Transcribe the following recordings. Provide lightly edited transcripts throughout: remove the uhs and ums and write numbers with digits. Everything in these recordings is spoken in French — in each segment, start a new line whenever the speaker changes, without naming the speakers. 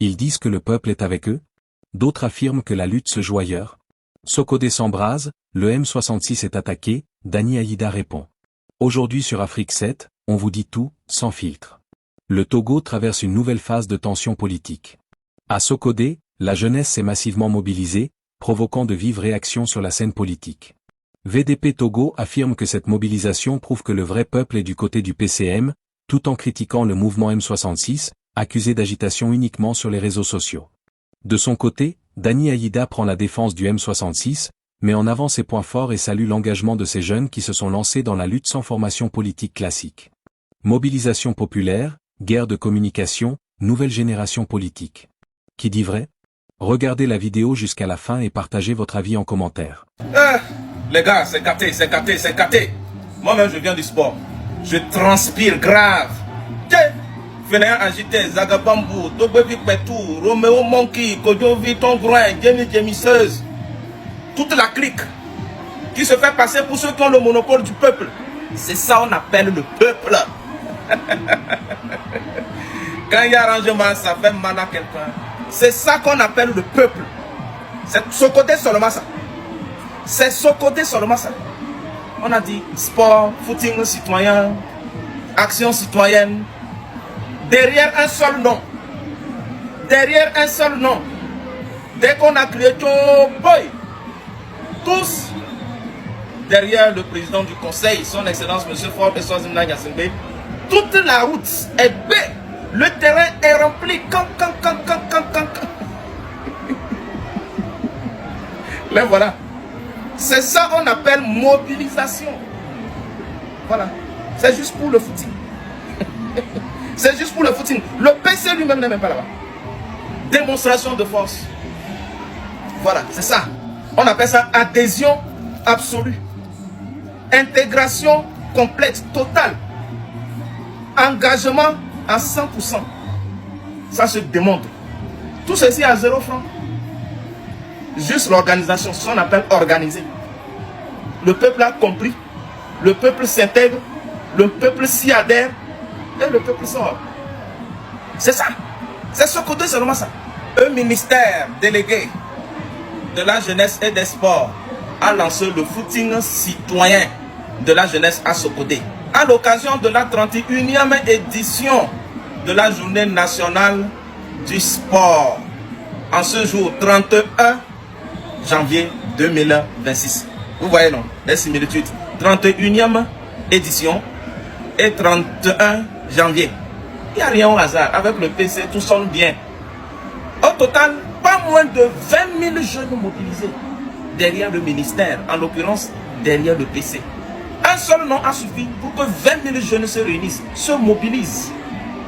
Ils disent que le peuple est avec eux? D'autres affirment que la lutte se joue ailleurs. Sokodé s'embrase, le M66 est attaqué, Dani Aïda répond. Aujourd'hui sur Afrique 7, on vous dit tout, sans filtre. Le Togo traverse une nouvelle phase de tension politique. À Sokodé, la jeunesse s'est massivement mobilisée, provoquant de vives réactions sur la scène politique. VDP Togo affirme que cette mobilisation prouve que le vrai peuple est du côté du PCM, tout en critiquant le mouvement M66, accusé d'agitation uniquement sur les réseaux sociaux. De son côté, Dani Aïda prend la défense du M66, met en avant ses points forts et salue l'engagement de ces jeunes qui se sont lancés dans la lutte sans formation politique classique. Mobilisation populaire, guerre de communication, nouvelle génération politique. Qui dit vrai? Regardez la vidéo jusqu'à la fin et partagez votre avis en commentaire.
Les gars, c'est gâté, c'est gâté, c'est gâté. Moi-même, je viens du sport. Je transpire grave. Fainéant agité, Zagabambou, Tobevi Petou, Roméo Monkey, Kodjovi Tongroin, Jenny Jemisseuse. Toute la clique qui se fait passer pour ceux qui ont le monopole du peuple. C'est ça qu'on appelle le peuple. Quand il y a arrangement, ça fait mal à quelqu'un. C'est ça qu'on appelle le peuple. C'est ce côté seulement ça. C'est ce côté seulement ça. On a dit sport, footing citoyen, action citoyenne. Derrière un seul nom. Derrière un seul nom. Dès qu'on a créé Boy, tous derrière le président du conseil, son excellence M. Ford et Swazimna Nyassimbe, toute la route est belle. Le terrain est rempli. Là voilà. C'est ça qu'on appelle mobilisation. Voilà. C'est juste pour le footing. C'est juste pour le footing. Le PC lui-même n'est même pas là-bas. Démonstration de force. Voilà, c'est ça. On appelle ça adhésion absolue. Intégration complète, totale. Engagement à 100%. Ça se démontre. Tout ceci à 0 francs. Juste l'organisation, ce qu'on appelle organiser. Le peuple a compris. Le peuple s'intègre. Le peuple s'y adhère. Et le peuple sort. C'est ça. C'est ce côté, c'est vraiment ça. Un ministère délégué de la jeunesse et des sports a lancé le footing citoyen de la jeunesse à Sokodé. À l'occasion de la 31e édition de la journée nationale du sport. En ce jour 31 janvier 2026. Vous voyez non, les similitudes. 31e édition et 31 janvier. Il n'y a rien au hasard. Avec le PC, tout sonne bien. Au total, pas moins de 20 000 jeunes mobilisés derrière le ministère, en l'occurrence derrière le PC. Un seul nom a suffi pour que 20 000 jeunes se réunissent, se mobilisent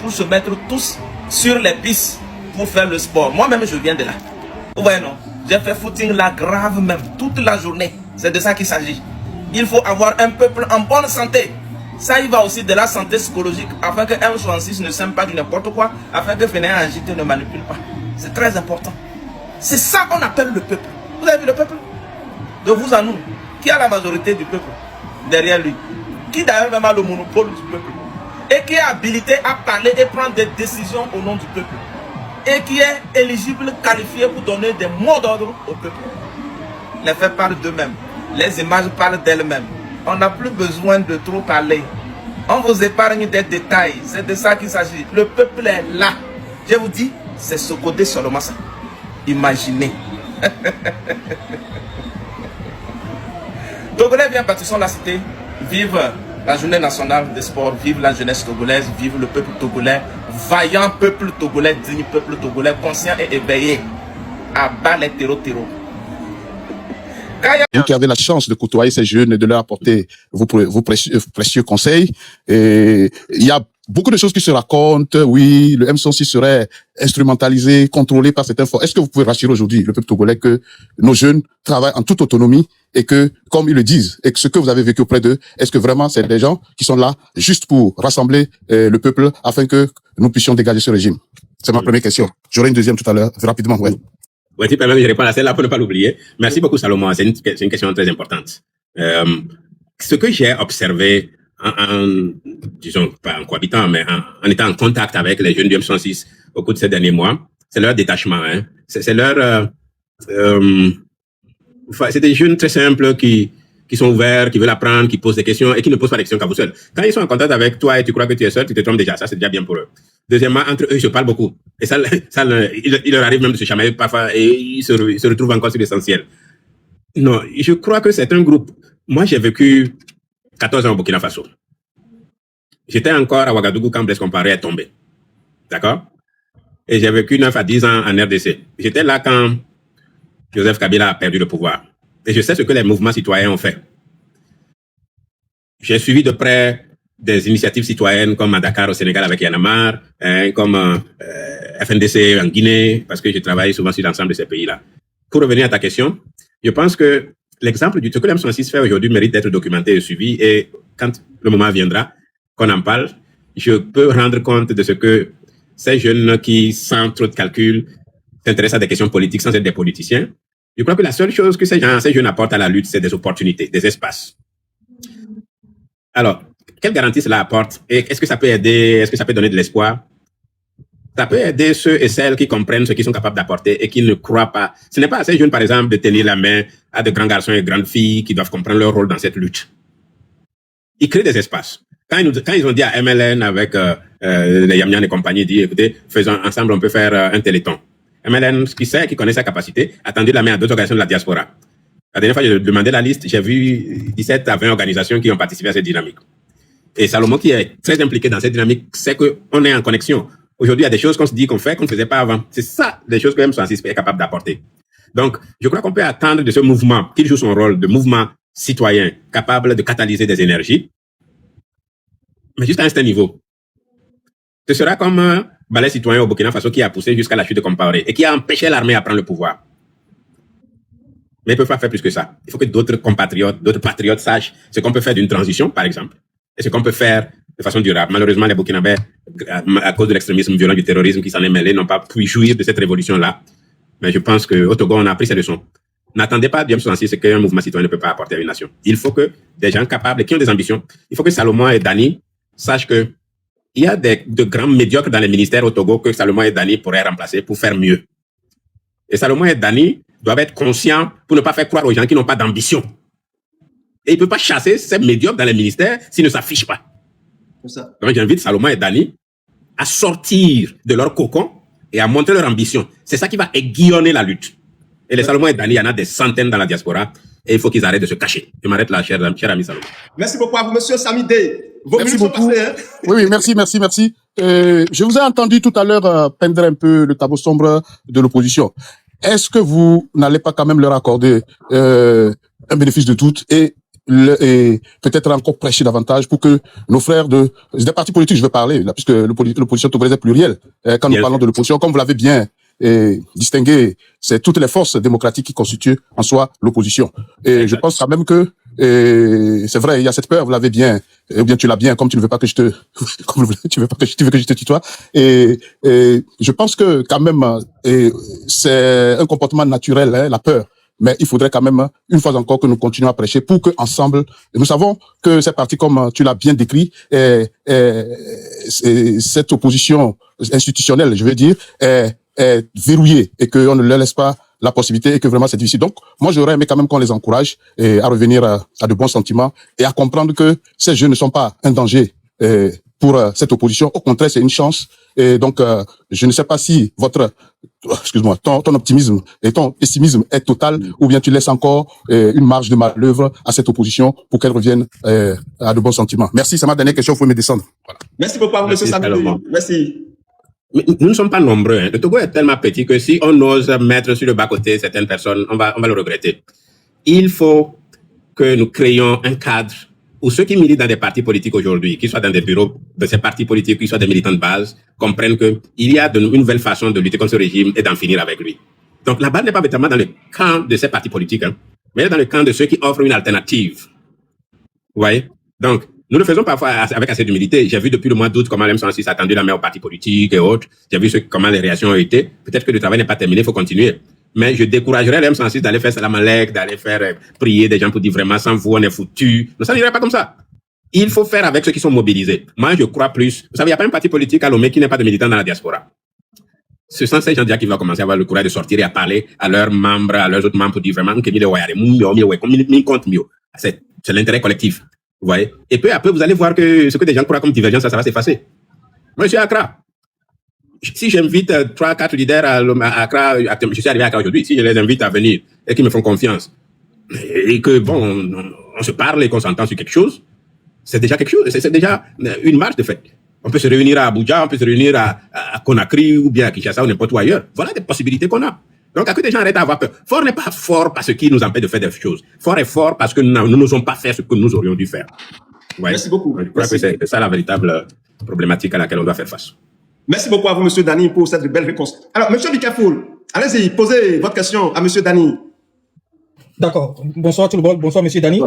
pour se mettre tous sur les pistes pour faire le sport. Moi-même, je viens de là. Vous voyez non? J'ai fait footing là grave même, toute la journée. C'est de ça qu'il s'agit. Il faut avoir un peuple en bonne santé. Ça, il va aussi de la santé psychologique, afin que M66 ne s'aime pas du n'importe quoi, afin que Fainéant agité ne manipule pas. C'est très important. C'est ça qu'on appelle le peuple. Vous avez vu le peuple? De vous à nous. Qui a la majorité du peuple derrière lui? Qui d'ailleurs même a le monopole du peuple? Et qui est habilité à parler et prendre des décisions au nom du peuple? Et qui est éligible, qualifié pour donner des mots d'ordre au peuple? Les faits parlent d'eux-mêmes. Les images parlent d'elles-mêmes. On n'a plus besoin de trop parler. On vous épargne des détails. C'est de ça qu'il s'agit. Le peuple est là. Je vous dis, c'est ce côté seulement ça. Imaginez. Togolais bien bâtissons la cité. Vive la journée nationale des sports. Vive la jeunesse togolaise. Vive le peuple togolais. Vaillant peuple togolais. Digne peuple togolais. Conscient et éveillé. À bas les terreaux.
Vous qui avez la chance de côtoyer ces jeunes et de leur apporter vos précieux conseils. Et il y a beaucoup de choses qui se racontent. Oui, le M106 serait instrumentalisé, contrôlé par certains forces. Est-ce que vous pouvez rassurer aujourd'hui le peuple togolais que nos jeunes travaillent en toute autonomie et que, comme ils le disent, et que ce que vous avez vécu auprès d'eux, est-ce que vraiment c'est des gens qui sont là juste pour rassembler le peuple afin que nous puissions dégager ce régime? C'est ma première question. J'aurai une deuxième tout à l'heure, rapidement, ouais.
Oui, tu peux même, je réponds à celle-là pour ne pas l'oublier. Merci beaucoup, Salomon. C'est une question très importante. Ce que j'ai observé disons, pas en cohabitant, mais en étant en contact avec les jeunes du M106 au cours de ces derniers mois, c'est leur détachement. Hein. C'est leur... c'est des jeunes très simples qui sont ouverts, qui veulent apprendre, qui posent des questions et qui ne posent pas des questions qu'à vous seuls. Quand ils sont en contact avec toi et tu crois que tu es seul, tu te trompes déjà. Ça, c'est déjà bien pour eux. Deuxièmement, entre eux, ils se parlent beaucoup. Et ça il leur arrive même de se chamailler parfois et ils se retrouvent encore sur l'essentiel. Non, je crois que c'est un groupe. Moi, j'ai vécu 14 ans au Burkina Faso. J'étais encore à Ouagadougou quand Blaise Compaoré est tombé. D'accord? Et j'ai vécu 9 à 10 ans en RDC. J'étais là quand Joseph Kabila a perdu le pouvoir. Et je sais ce que les mouvements citoyens ont fait. J'ai suivi de près des initiatives citoyennes comme à Dakar au Sénégal avec Y'en a marre, comme FNDC en Guinée, parce que je travaille souvent sur l'ensemble de ces pays-là. Pour revenir à ta question, je pense que l'exemple du ce que l'M66 fait aujourd'hui mérite d'être documenté et suivi. Et quand le moment viendra qu'on en parle, je peux rendre compte de ce que ces jeunes qui, sans trop de calcul, s'intéressent à des questions politiques sans être des politiciens. Je crois que la seule chose que ces jeunes apportent à la lutte, c'est des opportunités, des espaces. Alors, quelle garantie cela apporte? Et est-ce que ça peut aider? Est-ce que ça peut donner de l'espoir? Ça peut aider ceux et celles qui comprennent ce qu'ils sont capables d'apporter et qui ne croient pas. Ce n'est pas à ces jeunes, par exemple, de tenir la main à de grands garçons et grandes filles qui doivent comprendre leur rôle dans cette lutte. Ils créent des espaces. Quand ils ont dit à MLN avec les Yamnian et compagnie, dit, écoutez, faisons ensemble, on peut faire un téléthon. MLN, qui connaît sa capacité, a tendu la main à d'autres organisations de la diaspora. La dernière fois, j'ai demandé la liste, j'ai vu 17 à 20 organisations qui ont participé à cette dynamique. Et Salomon, qui est très impliqué dans cette dynamique, sait qu'on est en connexion. Aujourd'hui, il y a des choses qu'on se dit qu'on fait, qu'on ne faisait pas avant. C'est ça, les choses que M66 est capable d'apporter. Donc, je crois qu'on peut attendre de ce mouvement, qu'il joue son rôle de mouvement citoyen, capable de catalyser des énergies, mais juste à un certain niveau. Ce sera comme un balai citoyen au Burkina Faso qui a poussé jusqu'à la chute de Compaoré et qui a empêché l'armée à prendre le pouvoir. Mais ils ne peuvent pas faire plus que ça. Il faut que d'autres compatriotes, d'autres patriotes sachent ce qu'on peut faire d'une transition, par exemple, et ce qu'on peut faire de façon durable. Malheureusement, les Burkinabés, à cause de l'extrémisme violent du terrorisme qui s'en est mêlé, n'ont pas pu jouir de cette révolution-là. Mais je pense qu'au Togo, on a appris ces leçons. N'attendez pas du M66 ce qu'un mouvement citoyen ne peut pas apporter à une nation. Il faut que des gens capables et qui ont des ambitions, il faut que Salomon et Dani sachent que il y a de grands médiocres dans les ministères au Togo que Salomon et Dani pourraient remplacer pour faire mieux. Et Salomon et Dani doivent être conscients pour ne pas faire croire aux gens qui n'ont pas d'ambition. Et il ne peut pas chasser ces médiocres dans les ministères s'ils ne s'affichent pas. Donc j'invite Salomon et Dani à sortir de leur cocon et à montrer leur ambition. C'est ça qui va aiguillonner la lutte. Et les Salomon et Dani, il y en a des centaines dans la diaspora. Et il faut qu'ils arrêtent de se cacher. Je m'arrête là, cher ami Salomon.
Merci beaucoup à vous, monsieur Samidé.
Merci beaucoup. Oui, merci. Je vous ai entendu tout à l'heure peindre un peu le tableau sombre de l'opposition. Est-ce que vous n'allez pas quand même leur accorder un bénéfice de doute et peut-être encore prêcher davantage pour que nos frères des partis politiques, je vais parler, là, puisque l'opposition togolaise est plurielle. Quand nous parlons de l'opposition, comme vous l'avez bien distingué, c'est toutes les forces démocratiques qui constituent en soi l'opposition. Et je pense quand même que c'est vrai, il y a cette peur, vous l'avez bien, ou bien tu l'as bien, comme tu ne veux pas que je te, tu veux que je te tutoie. Et je pense que quand même, c'est un comportement naturel, hein, la peur. Mais il faudrait quand même, une fois encore, que nous continuions à prêcher pour que ensemble, nous savons que ces partis, comme tu l'as bien décrit, cette opposition institutionnelle, je veux dire, est verrouillée et qu'on ne leur laisse pas la possibilité et que vraiment c'est difficile. Donc, moi, j'aurais aimé quand même qu'on les encourage à revenir à de bons sentiments et à comprendre que ces jeunes ne sont pas un danger pour cette opposition. Au contraire, c'est une chance. Et donc, je ne sais pas si ton optimisme et ton pessimisme est total ou bien tu laisses encore une marge de manœuvre à cette opposition pour qu'elle revienne à de bons sentiments. Merci, c'est ma dernière question, vous pouvez me descendre. Voilà.
Merci beaucoup à vous, monsieur Samidé. Merci.
Mais nous ne sommes pas nombreux. Hein. Le Togo est tellement petit que si on ose mettre sur le bas-côté certaines personnes, on va le regretter. Il faut que nous créions un cadre où ceux qui militent dans des partis politiques aujourd'hui, qu'ils soient dans des bureaux de ces partis politiques, qu'ils soient des militants de base, comprennent qu'il y a une nouvelle façon de lutter contre ce régime et d'en finir avec lui. Donc la balle n'est pas véritablement dans le camp de ces partis politiques, hein, mais dans le camp de ceux qui offrent une alternative. Vous voyez? Donc, nous le faisons parfois avec assez d'humilité. J'ai vu depuis le mois d'août comment l'M66 a tendu la main aux partis politiques et autres. J'ai vu comment les réactions ont été. Peut-être que le travail n'est pas terminé, il faut continuer. Mais je découragerais l'M66 d'aller faire salam alek, d'aller faire prier des gens pour dire vraiment sans vous on est foutu. Non, ça n'irait pas comme ça. Il faut faire avec ceux qui sont mobilisés. Moi, je crois plus. Vous savez, il n'y a pas un parti politique à Lomé qui n'est pas de militants dans la diaspora. ce sont ces gens déjà qui vont commencer à avoir le courage de sortir et à parler à leurs membres, à leurs autres membres pour dire vraiment que c'est l'intérêt collectif. Vous voyez? Et peu à peu, vous allez voir que ce que des gens croient comme divergence, ça va s'effacer. Moi, je suis à Accra. Si j'invite 3-4 leaders à Accra, je suis arrivé à Accra aujourd'hui, si je les invite à venir et qu'ils me font confiance, et que, bon, on se parle et qu'on s'entend sur quelque chose, c'est déjà quelque chose, c'est déjà une marche de fait. On peut se réunir à Abuja, on peut se réunir à Conakry ou bien à Kinshasa ou n'importe où ailleurs. Voilà des possibilités qu'on a. Donc, à que des gens arrêtent d'avoir peur. Fort n'est pas fort parce qu'il nous empêche de faire des choses. Fort est fort parce que nous n'osons pas faire ce que nous aurions dû faire. Ouais.
Merci beaucoup.
Je crois que c'est ça la véritable problématique à laquelle on doit faire face.
Merci beaucoup à vous, Monsieur Dani, pour cette belle réponse. Alors, Monsieur Bikafoul, allez-y, posez votre question à Monsieur Dani.
D'accord. Bonsoir tout le monde. Bonsoir, Monsieur Dani.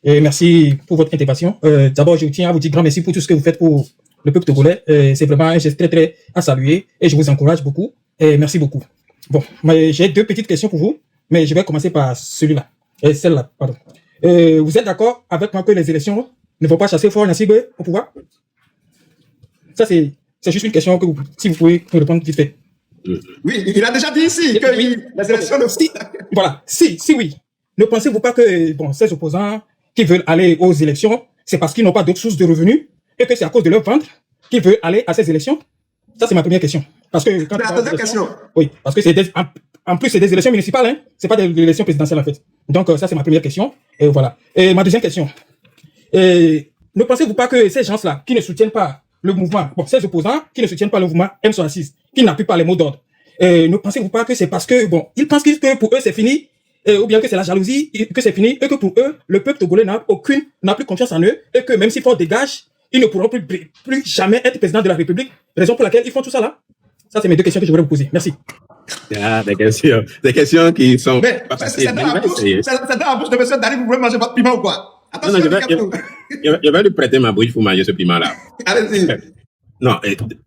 Et merci pour votre intervention. D'abord, je tiens à vous dire grand merci pour tout ce que vous faites pour le peuple togolais. C'est vraiment un geste très, très à saluer et je vous encourage beaucoup. Et merci beaucoup. Bon, j'ai 2 petites questions pour vous, mais je vais commencer par celle-là. Vous êtes d'accord avec moi que les élections ne vont pas chasser Faure Gnassingbé au pouvoir? Ça, c'est juste une question que si vous pouvez me répondre vite fait.
Oui, il a déjà dit ici que
oui,
les élections ne...
Voilà, si oui. Ne pensez-vous pas que ces opposants qui veulent aller aux élections, c'est parce qu'ils n'ont pas d'autres sources de revenus et que c'est à cause de leur ventre qu'ils veulent aller à ces élections? Ça, c'est ma première question. Parce que quand
la deuxième question.
Oui, parce que en plus, c'est des élections municipales, hein. C'est pas des élections présidentielles, en fait. Donc, ça, c'est ma première question. Et voilà. Et ma deuxième question. Ne pensez-vous pas que ces gens-là, qui ne soutiennent pas le mouvement, ces opposants, qui ne soutiennent pas le mouvement M66, qui n'appuient pas les mots d'ordre, ne pensez-vous pas que c'est parce que, ils pensent que pour eux, c'est fini, ou bien que c'est la jalousie, que c'est fini, et que pour eux, le peuple togolais n'a plus confiance en eux, et que même s'ils font dégage, ils ne pourront plus jamais être président de la République, raison pour laquelle ils font tout ça là. Ça, c'est mes 2 questions que je voulais vous poser. Merci.
Ah, des questions qui sont
Mais
pas faciles.
c'est dans la bouche de monsieur Dani, vous voulez manger votre piment ou quoi? Attention,
non, je vais lui prêter ma bouche pour manger ce piment-là.
Allez-y.
Non,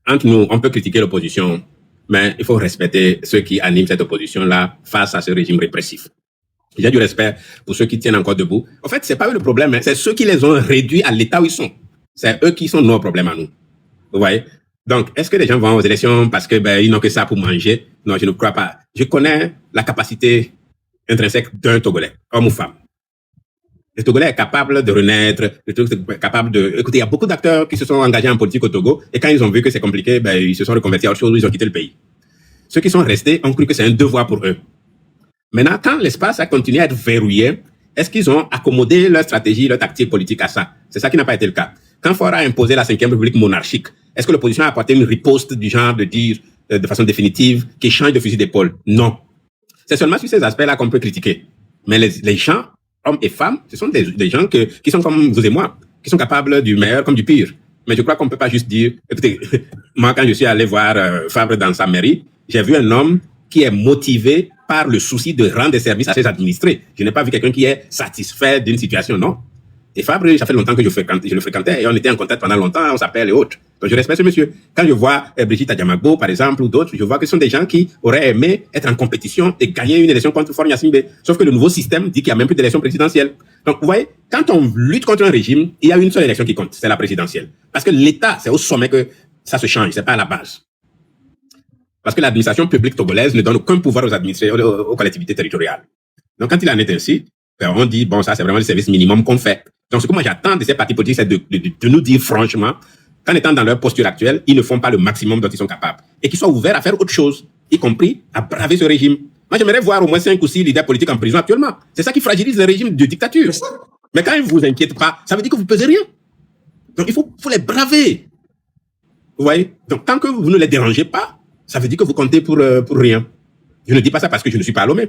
entre nous, on peut critiquer l'opposition, mais il faut respecter ceux qui animent cette opposition-là face à ce régime répressif. Il y a du respect pour ceux qui tiennent encore debout. En fait, c'est pas eux le problème, hein, c'est ceux qui les ont réduits à l'état où ils sont. C'est eux qui sont nos problèmes à nous. Vous voyez? Donc, est-ce que les gens vont aux élections parce que ils n'ont que ça pour manger? Non, je ne crois pas. Je connais la capacité intrinsèque d'un Togolais, homme ou femme. Le Togolais est capable de renaître, Écoutez, il y a beaucoup d'acteurs qui se sont engagés en politique au Togo, et quand ils ont vu que c'est compliqué, ils se sont reconvertis à autre chose, ils ont quitté le pays. Ceux qui sont restés ont cru que c'est un devoir pour eux. Maintenant, quand l'espace a continué à être verrouillé, est-ce qu'ils ont accommodé leur stratégie, leur tactique politique à ça? C'est ça qui n'a pas été le cas. Quand Faure a imposé la 5e République monarchique, est-ce que l'opposition a apporté une riposte du genre de dire de façon définitive qu'il change de fusil d'épaule? Non. C'est seulement sur ces aspects-là qu'on peut critiquer. Mais les gens, hommes et femmes, ce sont des gens qui sont comme vous et moi, qui sont capables du meilleur comme du pire. Mais je crois qu'on ne peut pas juste dire... Écoutez, moi, quand je suis allé voir Fabre dans sa mairie, j'ai vu un homme qui est motivé par le souci de rendre des services à ses administrés. Je n'ai pas vu quelqu'un qui est satisfait d'une situation, non. Et Fabre, ça fait longtemps que je le fréquentais et on était en contact pendant longtemps, on s'appelle et autres. Donc je respecte ce monsieur. Quand je vois Brigitte Adjamagbo, par exemple, ou d'autres, je vois que ce sont des gens qui auraient aimé être en compétition et gagner une élection contre Faure Gnassingbé. Sauf que le nouveau système dit qu'il n'y a même plus d'élection présidentielle. Donc vous voyez, quand on lutte contre un régime, il y a une seule élection qui compte, c'est la présidentielle. Parce que l'État, c'est au sommet que ça se change, c'est pas à la base. Parce que l'administration publique togolaise ne donne aucun pouvoir aux collectivités territoriales. Donc quand il en est ainsi, on dit, ça c'est vraiment le service minimum qu'on fait. Donc ce que moi j'attends de ces partis politiques, c'est de nous dire franchement qu'en étant dans leur posture actuelle, ils ne font pas le maximum dont ils sont capables. Et qu'ils soient ouverts à faire autre chose, y compris à braver ce régime. Moi j'aimerais voir au moins 5 ou 6 leaders politiques en prison actuellement. C'est ça qui fragilise le régime de dictature. Mais quand ils ne vous inquiètent pas, ça veut dire que vous ne pesez rien. Donc il faut les braver. Vous voyez? Donc tant que vous ne les dérangez pas, ça veut dire que vous comptez pour rien. Je ne dis pas ça parce que je ne suis pas à Lomé.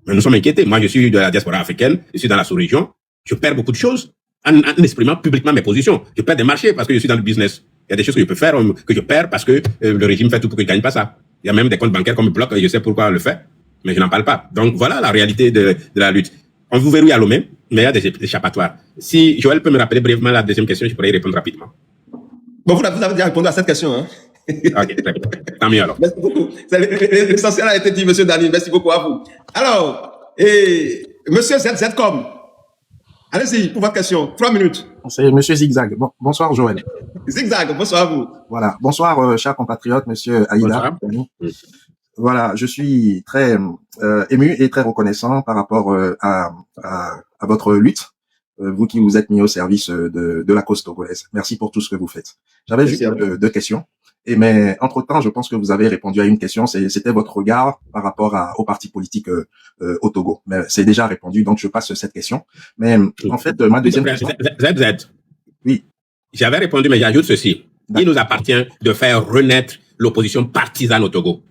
Mais nous sommes inquiétés. Moi, je suis de la diaspora africaine, je suis dans la sous-région. Je perds beaucoup de choses en exprimant publiquement mes positions. Je perds des marchés parce que je suis dans le business. Il y a des choses que je peux faire, que je perds parce que le régime fait tout pour que je ne gagne pas ça. Il y a même des comptes bancaires qu'on me bloque et je sais pourquoi on le fait, mais je n'en parle pas. Donc voilà la réalité de la lutte. On vous verrouille à Lomé, mais il y a des échappatoires. Si Joël peut me rappeler brièvement la deuxième question, je pourrais y répondre rapidement.
Bon, vous avez déjà répondu à cette question, hein?
Ok, très bien. Tant mieux alors.
Merci beaucoup. L'essentiel a été dit, monsieur Dani. Merci beaucoup à vous. Alors, monsieur ZZcom, allez-y pour votre question. 3 minutes.
C'est Monsieur Zigzag. Bon, bonsoir Joël.
Zigzag, bonsoir à vous.
Voilà. Bonsoir, chers compatriotes, Monsieur Aïda.
Bonsoir.
Voilà, je suis très ému et très reconnaissant par rapport à votre lutte, vous qui vous êtes mis au service de la cause togolaise. Merci pour tout ce que vous faites. J'avais juste deux questions. Mais entre-temps, je pense que vous avez répondu à une question. C'était votre regard par rapport au parti politique au Togo. Mais c'est déjà répondu, donc je passe cette question. Mais en fait, ma deuxième question...
ZZ.
Oui.
J'avais répondu, mais j'ajoute ceci. Il nous appartient de faire renaître l'opposition partisane au Togo.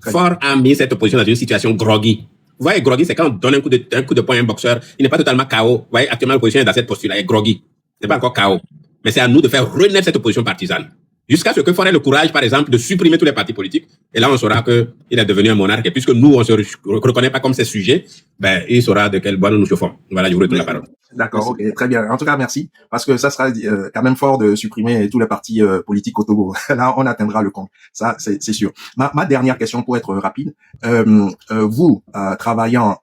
Fort a mis cette opposition dans une situation groggy. Vous voyez, groggy, c'est quand on donne un coup de poing à un boxeur, il n'est pas totalement KO. Vous voyez, actuellement, l'opposition est dans cette posture-là, elle est groggy. C'est pas encore KO. Mais c'est à nous de faire renaître cette opposition partisane. Jusqu'à ce que Faure ait le courage, par exemple, de supprimer tous les partis politiques. Et là, on saura qu'il est devenu un monarque. Et puisque nous, on ne se reconnaît pas comme ses sujets, ben, il saura de quel bois nous nous chauffons. Voilà, je vous retourne la parole.
D'accord, ok, très bien. En tout cas, merci. Parce que ça sera quand même fort de supprimer tous les partis politiques au Togo. Là, on atteindra le compte. Ça, c'est sûr. Ma dernière question, pour être rapide. Vous, travaillant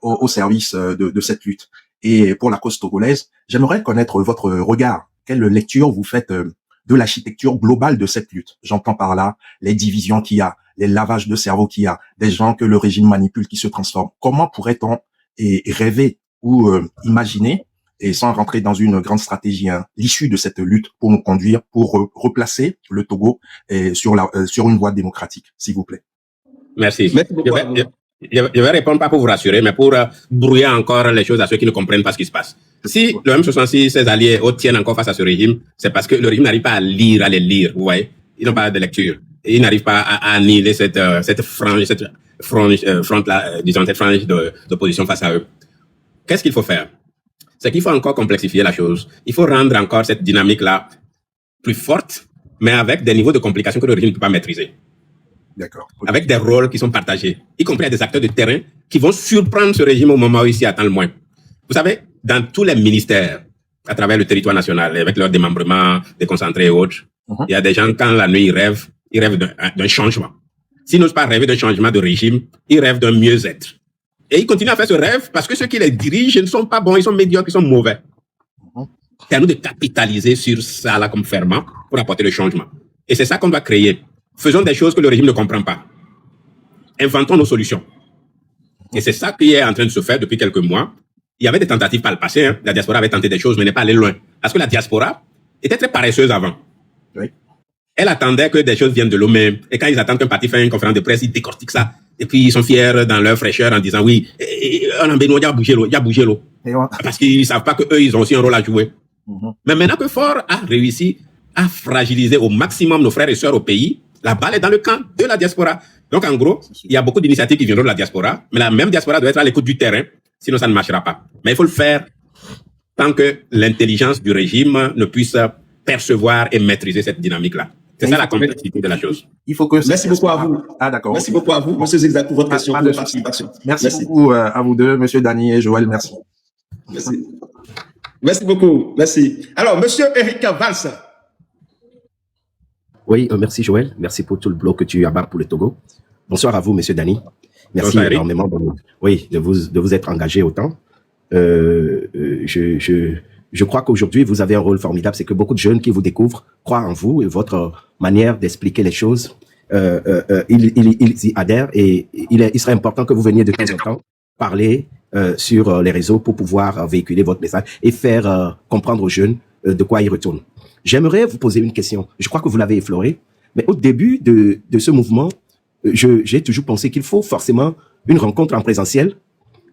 au service de cette lutte et pour la cause togolaise, j'aimerais connaître votre regard. Quelle lecture vous faites de l'architecture globale de cette lutte? J'entends par là les divisions qu'il y a, les lavages de cerveau qu'il y a, des gens que le régime manipule qui se transforment. Comment pourrait-on rêver ou imaginer, et sans rentrer dans une grande stratégie, l'issue de cette lutte pour nous conduire, pour replacer le Togo sur une voie démocratique, s'il vous plaît?
Merci. Je vais répondre pas pour vous rassurer, mais pour brouiller encore les choses à ceux qui ne comprennent pas ce qui se passe. Si le M66, ses alliés autres tiennent encore face à ce régime, c'est parce que le régime n'arrive pas à les lire, vous voyez. Ils n'ont pas de lecture. Et ils n'arrivent pas à annihiler cette frange d'opposition face à eux. Qu'est-ce qu'il faut faire? C'est qu'il faut encore complexifier la chose. Il faut rendre encore cette dynamique-là plus forte, mais avec des niveaux de complication que le régime ne peut pas maîtriser.
D'accord.
Avec des rôles qui sont partagés, y compris à des acteurs de terrain qui vont surprendre ce régime au moment où il s'y attend le moins. Vous savez, dans tous les ministères, à travers le territoire national, avec leur démembrement déconcentré et autres, il y a des gens, quand la nuit, ils rêvent d'un changement. S'ils n'osent pas rêver d'un changement de régime, ils rêvent d'un mieux-être. Et ils continuent à faire ce rêve parce que ceux qui les dirigent ne sont pas bons, ils sont médiocres, ils sont mauvais. C'est à nous de capitaliser sur ça là comme ferment pour apporter le changement. Et c'est ça qu'on doit créer. Faisons des choses que le régime ne comprend pas. Inventons nos solutions. Et c'est ça qui est en train de se faire depuis quelques mois. Il y avait des tentatives par le passé. La diaspora avait tenté des choses, mais n'est pas allée loin. Parce que la diaspora était très paresseuse avant.
Oui.
Elle attendait que des choses viennent de l'OME. Et quand ils attendent qu'un parti fasse une conférence de presse, ils décortiquent ça. Et puis ils sont fiers dans leur fraîcheur en disant oui, on a besoin de bouger l'eau. Parce qu'ils savent pas qu'eux, ils ont aussi un rôle à jouer. Mais maintenant que Faure a réussi à fragiliser au maximum nos frères et sœurs au pays, la balle est dans le camp de la diaspora. Donc, en gros, il y a beaucoup d'initiatives qui viendront de la diaspora, mais la même diaspora doit être à l'écoute du terrain, sinon ça ne marchera pas. Mais il faut le faire tant que l'intelligence du régime ne puisse percevoir et maîtriser cette dynamique-là. C'est ça la complexité de la chose.
Il faut que...
Merci beaucoup à vous.
Ah, d'accord.
Merci beaucoup à vous, monsieur Zigzag, pour votre question, pour votre participation.
Merci beaucoup à vous deux, monsieur Dany et Joël, merci.
Merci. Merci beaucoup. Merci. Alors, monsieur Eric Valls.
Oui, merci Joël. Merci pour tout le bloc que tu abats pour le Togo. Bonsoir à vous, monsieur Dany. Merci énormément de vous être engagé autant. Je crois qu'aujourd'hui, vous avez un rôle formidable. C'est que beaucoup de jeunes qui vous découvrent croient en vous et votre manière d'expliquer les choses. Ils y adhèrent et il serait important que vous veniez de temps en temps parler sur les réseaux pour pouvoir véhiculer votre message et faire comprendre aux jeunes de quoi ils retournent. J'aimerais vous poser une question. Je crois que vous l'avez effleuré, mais au début de ce mouvement, j'ai toujours pensé qu'il faut forcément une rencontre en présentiel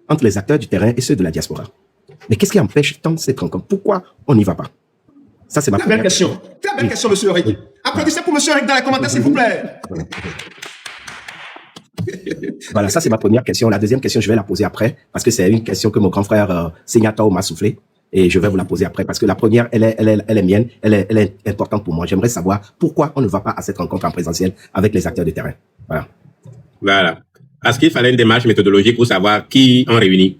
entre les acteurs du terrain et ceux de la diaspora. Mais qu'est-ce qui empêche tant cette rencontre? Pourquoi on n'y va pas? Ça, c'est ma première question.
Très belle question, monsieur Eric. Applaudissez pour monsieur Eric dans les commentaires, s'il vous plaît.
Voilà, ça, c'est ma première question. La deuxième question, je vais la poser après, parce que c'est une question que mon grand frère Segnatao m'a soufflé. Et je vais vous la poser après, parce que la première, elle est mienne, elle est importante pour moi. J'aimerais savoir pourquoi on ne va pas à cette rencontre en présentiel avec les acteurs de terrain.
Voilà. Parce qu'il fallait une démarche méthodologique pour savoir qui on réunit.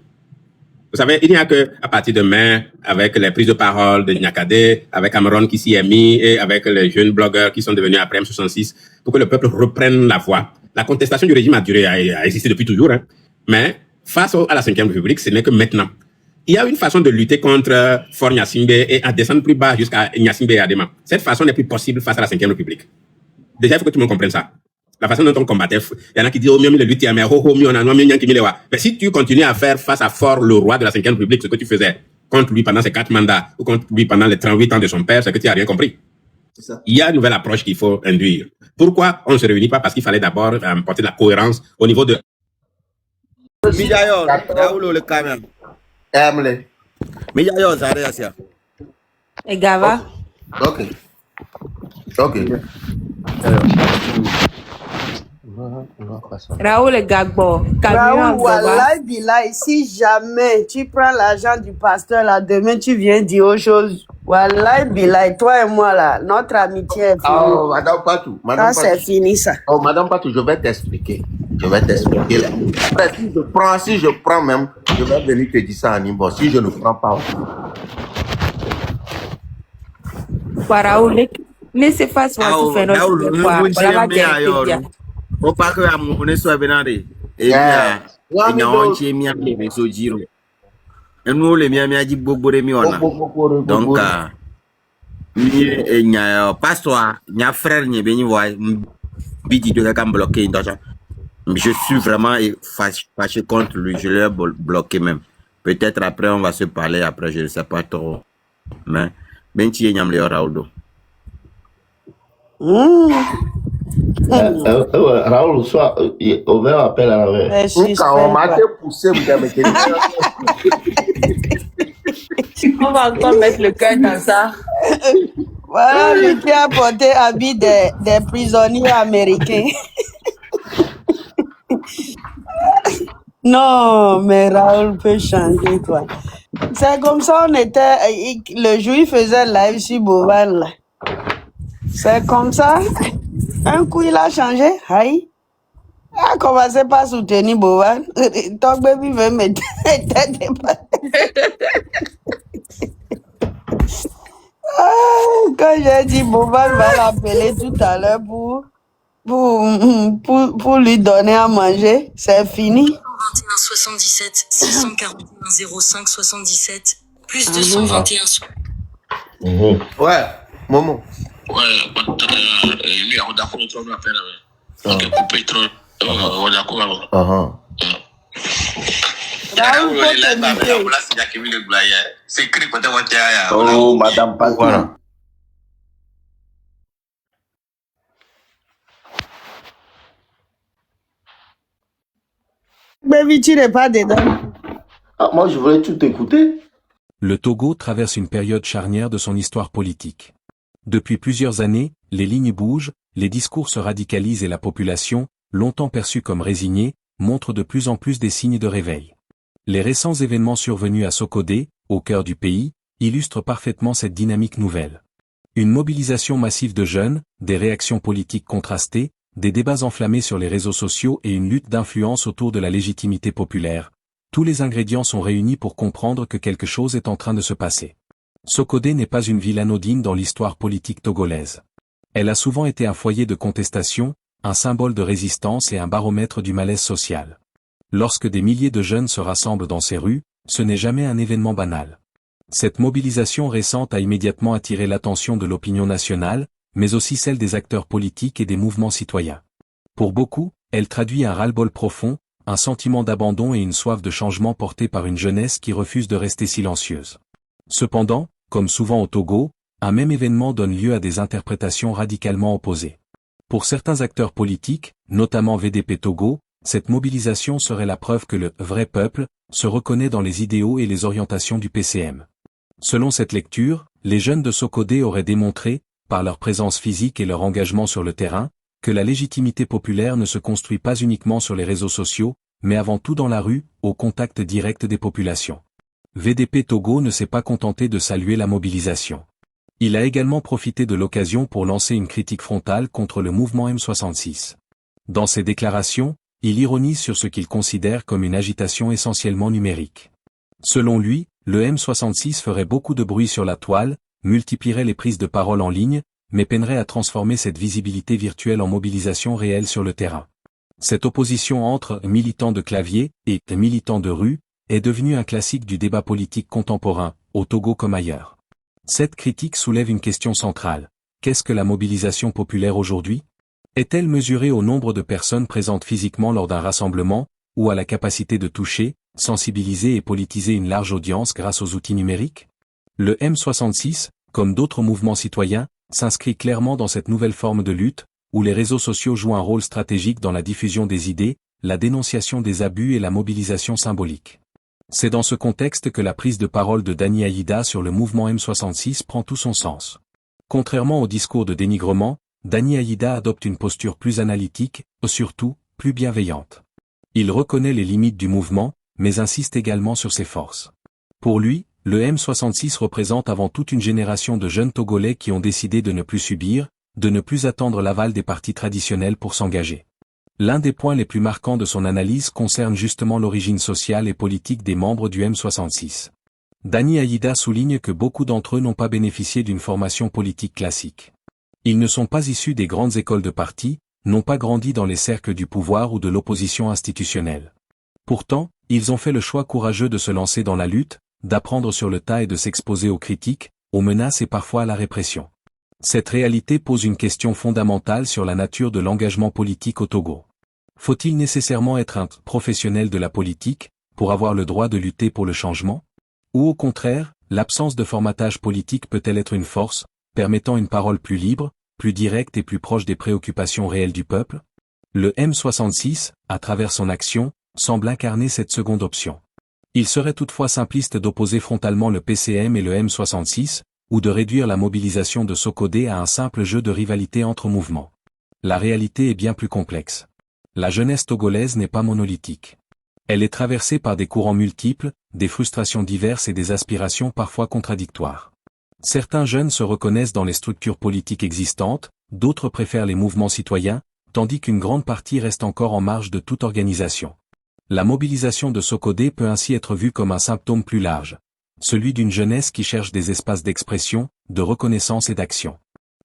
Vous savez, il n'y a que à partir de mai, avec les prises de parole de Nyakade, avec Cameron qui s'y est mis et avec les jeunes blogueurs qui sont devenus après M66, pour que le peuple reprenne la voie. La contestation du régime a existé depuis toujours, hein. Mais face à la 5e République, ce n'est que maintenant. Il y a une façon de lutter contre Fort Gnassingbé et à descendre plus bas jusqu'à Gnassingbé et Adema. Cette façon n'est plus possible face à la 5e République. Déjà, il faut que tout le monde comprenne ça. La façon dont on combattait, il y en a qui disent, oh, mieux, le lutte, mais oh, oh, mieux, on a mais si tu continues à faire face à Fort, le roi de la 5e République, ce que tu faisais contre lui pendant ses 4 mandats, ou contre lui pendant les 38 ans de son père, c'est que tu n'as rien compris. Il y a une nouvelle approche qu'il faut induire. Pourquoi on ne se réunit pas? Parce qu'il fallait d'abord apporter de la cohérence au niveau de...
Mijayo, Raoul le caméra.
Emily.
Mijayo, ça arrive à
Et Gava.
Ok. Ok.
Raoul et Gagbo.
Raoul, Wallah, Billah, si jamais tu prends l'argent du pasteur là, demain tu viens dire aux choses. Wallah, Billah, toi et moi là, notre amitié est finie.
Oh, Madame Patou.
Ça, c'est fini ça.
Oh, Madame Patou, je vais t'expliquer. Je vais t'expliquer là. Après, si je prends même, je vais venir te dire ça en Nimbo. Si je ne prends pas.
Raoul, laissez face moi tout faire notre quoi. Voilà bien.
Faut pas que on soit venandé. Et bien, il n'a pas été mis à l'émission Giro. Et nous les miens dit beaucoup de miens. Donc, il y a pasteur, il y a frère, il y a béni voix, bidi de la bloqué d'argent. Je suis vraiment fâché contre lui. Je l'ai bloqué même. Peut-être après on va se parler après, je ne sais pas trop. Mais ben tu es le Raoul.
Raoul, soit on va appeler à la vraie. Quand on m'a poussé, vous avez été.
On va encore mettre le cœur dans ça.
Voilà, lui qui a porté habit des prisonniers américains. Non, mais Raoul peut changer, quoi. C'est comme ça, on était. Le juif faisait live sur Bovan, là. C'est comme ça. Un coup, il a changé. Aïe. Il a commencé par soutenir Bovan. Ton baby veut mettre tête quand j'ai dit Bovan va l'appeler tout à l'heure pour lui donner à manger, c'est fini.
21 77 641 05 77 plus 221.
Ouais, Momo.
Ouais, lui, on a d'accord, on a fait là. Ok, couper trop, on a d'accord.
Oh, Madame Patou. Voilà.
Baby, tu n'es pas dedans.
Ah, moi, je voulais tout écouter.
Le Togo traverse une période charnière de son histoire politique. Depuis plusieurs années, les lignes bougent, les discours se radicalisent et la population, longtemps perçue comme résignée, montre de plus en plus des signes de réveil. Les récents événements survenus à Sokodé, au cœur du pays, illustrent parfaitement cette dynamique nouvelle. Une mobilisation massive de jeunes, des réactions politiques contrastées, des débats enflammés sur les réseaux sociaux et une lutte d'influence autour de la légitimité populaire. Tous les ingrédients sont réunis pour comprendre que quelque chose est en train de se passer. Sokodé n'est pas une ville anodine dans l'histoire politique togolaise. Elle a souvent été un foyer de contestation, un symbole de résistance et un baromètre du malaise social. Lorsque des milliers de jeunes se rassemblent dans ces rues, ce n'est jamais un événement banal. Cette mobilisation récente a immédiatement attiré l'attention de l'opinion nationale, mais aussi celle des acteurs politiques et des mouvements citoyens. Pour beaucoup, elle traduit un ras-le-bol profond, un sentiment d'abandon et une soif de changement portée par une jeunesse qui refuse de rester silencieuse. Cependant, comme souvent au Togo, un même événement donne lieu à des interprétations radicalement opposées. Pour certains acteurs politiques, notamment VDP Togo, cette mobilisation serait la preuve que le « vrai peuple » se reconnaît dans les idéaux et les orientations du PCM. Selon cette lecture, les jeunes de Sokodé auraient démontré, par leur présence physique et leur engagement sur le terrain, que la légitimité populaire ne se construit pas uniquement sur les réseaux sociaux, mais avant tout dans la rue, au contact direct des populations. VDP Togo ne s'est pas contenté de saluer la mobilisation. Il a également profité de l'occasion pour lancer une critique frontale contre le mouvement M66. Dans ses déclarations, il ironise sur ce qu'il considère comme une agitation essentiellement numérique. Selon lui, le M66 ferait beaucoup de bruit sur la toile, multiplierait les prises de parole en ligne, mais peinerait à transformer cette visibilité virtuelle en mobilisation réelle sur le terrain. Cette opposition entre militants de clavier et militants de rue est devenu un classique du débat politique contemporain, au Togo comme ailleurs. Cette critique soulève une question centrale. Qu'est-ce que la mobilisation populaire aujourd'hui? Est-elle mesurée au nombre de personnes présentes physiquement lors d'un rassemblement, ou à la capacité de toucher, sensibiliser et politiser une large audience grâce aux outils numériques? Le M66, comme d'autres mouvements citoyens, s'inscrit clairement dans cette nouvelle forme de lutte, où les réseaux sociaux jouent un rôle stratégique dans la diffusion des idées, la dénonciation des abus et la mobilisation symbolique. C'est dans ce contexte que la prise de parole de Dani Aïda sur le mouvement M66 prend tout son sens. Contrairement au discours de dénigrement, Dani Aïda adopte une posture plus analytique, et surtout, plus bienveillante. Il reconnaît les limites du mouvement, mais insiste également sur ses forces. Pour lui, le M66 représente avant tout une génération de jeunes Togolais qui ont décidé de ne plus subir, de ne plus attendre l'aval des partis traditionnels pour s'engager. L'un des points les plus marquants de son analyse concerne justement l'origine sociale et politique des membres du M66. Dani Aïda souligne que beaucoup d'entre eux n'ont pas bénéficié d'une formation politique classique. Ils ne sont pas issus des grandes écoles de partis, n'ont pas grandi dans les cercles du pouvoir ou de l'opposition institutionnelle. Pourtant, ils ont fait le choix courageux de se lancer dans la lutte, d'apprendre sur le tas et de s'exposer aux critiques, aux menaces et parfois à la répression. Cette réalité pose une question fondamentale sur la nature de l'engagement politique au Togo. Faut-il nécessairement être un professionnel de la politique, pour avoir le droit de lutter pour le changement? Ou au contraire, l'absence de formatage politique peut-elle être une force, permettant une parole plus libre, plus directe et plus proche des préoccupations réelles du peuple? Le M66, à travers son action, semble incarner cette seconde option. Il serait toutefois simpliste d'opposer frontalement le PCM et le M66, ou de réduire la mobilisation de Sokodé à un simple jeu de rivalité entre mouvements. La réalité est bien plus complexe. La jeunesse togolaise n'est pas monolithique. Elle est traversée par des courants multiples, des frustrations diverses et des aspirations parfois contradictoires. Certains jeunes se reconnaissent dans les structures politiques existantes, d'autres préfèrent les mouvements citoyens, tandis qu'une grande partie reste encore en marge de toute organisation. La mobilisation de Sokodé peut ainsi être vue comme un symptôme plus large, celui d'une jeunesse qui cherche des espaces d'expression, de reconnaissance et d'action.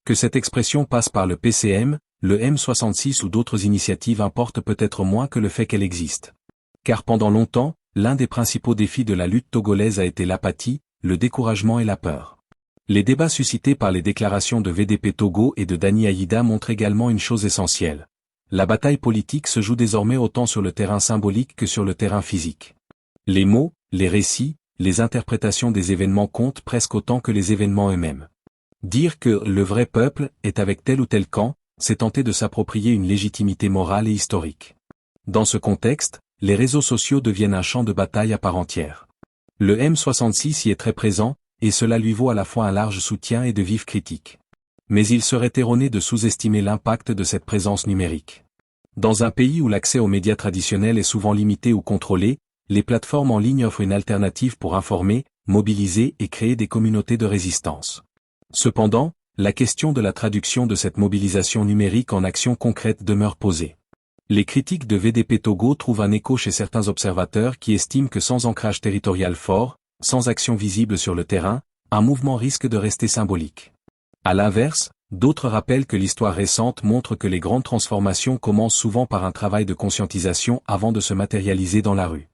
Que cette expression passe par le PCM, le M66 ou d'autres initiatives importe peut-être moins que le fait qu'elle existe. Car pendant longtemps, l'un des principaux défis de la lutte togolaise a été l'apathie, le découragement et la peur. Les débats suscités par les déclarations de VDP Togo et de Dani Aïda montrent également une chose essentielle. La bataille politique se joue désormais autant sur le terrain symbolique que sur le terrain physique. Les mots, les récits, les interprétations des événements comptent presque autant que les événements eux-mêmes. Dire que le vrai peuple est avec tel ou tel camp, c'est tenter de s'approprier une légitimité morale et historique. Dans ce contexte, les réseaux sociaux deviennent un champ de bataille à part entière. Le M66 y est très présent, et cela lui vaut à la fois un large soutien et de vives critiques. Mais il serait erroné de sous-estimer l'impact de cette présence numérique. Dans un pays où l'accès aux médias traditionnels est souvent limité ou contrôlé, les plateformes en ligne offrent une alternative pour informer, mobiliser et créer des communautés de résistance. Cependant, la question de la traduction de cette mobilisation numérique en action concrète demeure posée. Les critiques de VDP Togo trouvent un écho chez certains observateurs qui estiment que sans ancrage territorial fort, sans action visible sur le terrain, un mouvement risque de rester symbolique. À l'inverse, d'autres rappellent que l'histoire récente montre que les grandes transformations commencent souvent par un travail de conscientisation avant de se matérialiser dans la rue.